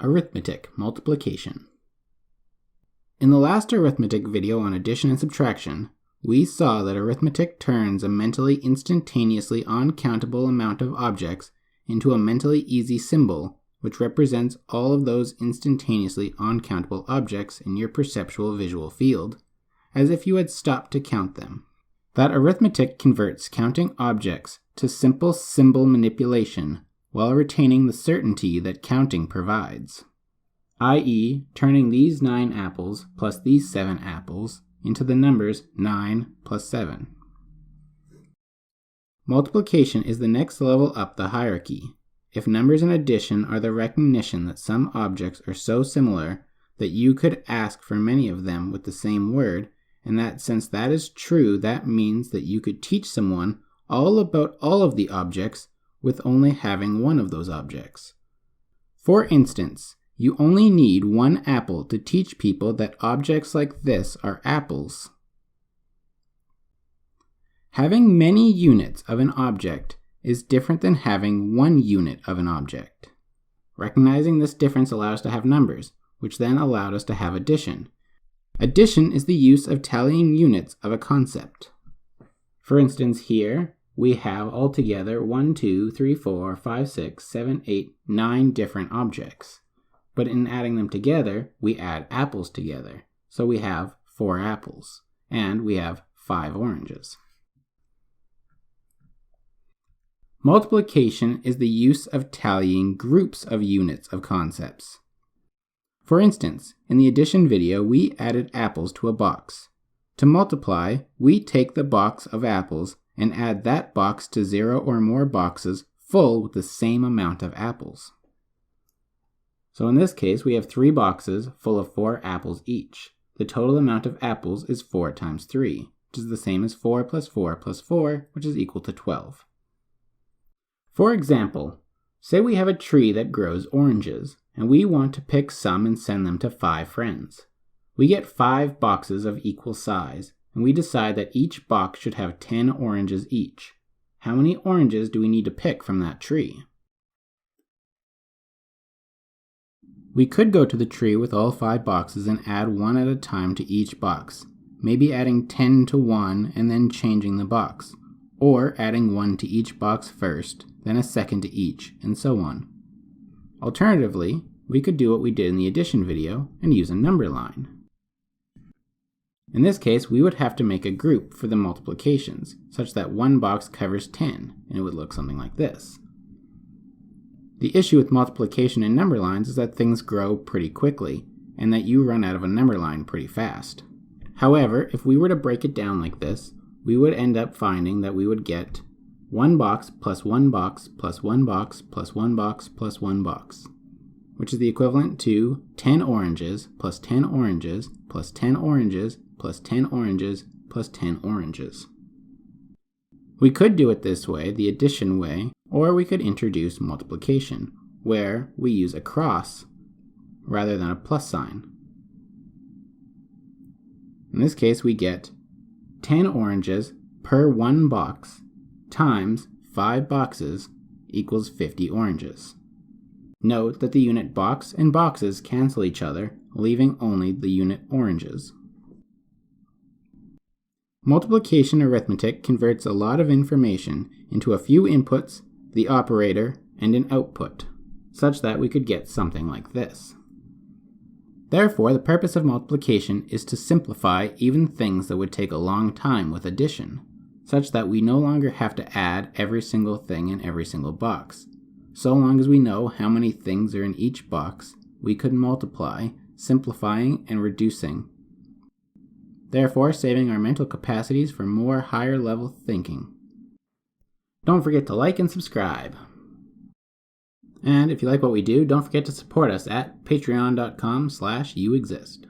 Arithmetic Multiplication. In the last arithmetic video on addition and subtraction, we saw that arithmetic turns a mentally instantaneously uncountable amount of objects into a mentally easy symbol, which represents all of those instantaneously uncountable objects in your perceptual visual field, as if you had stopped to count them. That arithmetic converts counting objects to simple symbol manipulation while retaining the certainty that counting provides, i.e., turning these 9 apples plus these 7 apples into the numbers 9 plus 7. Multiplication is the next level up the hierarchy. If numbers in addition are the recognition that some objects are so similar that you could ask for many of them with the same word, and that since that is true, that means that you could teach someone all about all of the objects with only having one of those objects. For instance, you only need 1 apple to teach people that objects like this are apples. Having many units of an object is different than having 1 unit of an object. Recognizing this difference allows us to have numbers, which then allowed us to have addition. Addition is the use of tallying units of a concept. For instance, here we have altogether 1, 2, 3, 4, 5, 6, 7, 8, 9 different objects. But in adding them together, we add apples together. So we have 4 apples, and we have 5 oranges. Multiplication is the use of tallying groups of units of concepts. For instance, in the addition video, we added apples to a box. To multiply, we take the box of apples and add that box to 0 or more boxes full with the same amount of apples. So in this case, we have 3 boxes full of 4 apples each. The total amount of apples is 4 times 3, which is the same as 4 plus 4 plus 4, which is equal to 12. For example, say we have a tree that grows oranges, and we want to pick some and send them to 5 friends. We get 5 boxes of equal size, and we decide that each box should have 10 oranges each. How many oranges do we need to pick from that tree? We could go to the tree with all 5 boxes and add 1 at a time to each box, maybe adding 10 to 1 and then changing the box, or adding 1 to each box first, then a second to each, and so on. Alternatively, we could do what we did in the addition video and use a number line. In this case, we would have to make a group for the multiplications, such that 1 box covers 10, and it would look something like this. The issue with multiplication in number lines is that things grow pretty quickly, and that you run out of a number line pretty fast. However, if we were to break it down like this, we would end up finding that we would get 1 box plus 1 box plus 1 box plus 1 box plus 1 box, which is the equivalent to 10 oranges plus 10 oranges plus 10 oranges plus 10 oranges plus 10 oranges. We could do it this way, the addition way, or we could introduce multiplication, where we use a cross rather than a plus sign. In this case, we get 10 oranges per 1 box times 5 boxes equals 50 oranges. Note that the unit box and boxes cancel each other, leaving only the unit oranges. Multiplication arithmetic converts a lot of information into a few inputs, the operator, and an output, such that we could get something like this. Therefore, the purpose of multiplication is to simplify even things that would take a long time with addition, such that we no longer have to add every single thing in every single box. So long as we know how many things are in each box, we could multiply, simplifying and reducing, therefore saving our mental capacities for more higher level thinking. Don't forget to like and subscribe. And if you like what we do, don't forget to support us at patreon.com/youexist.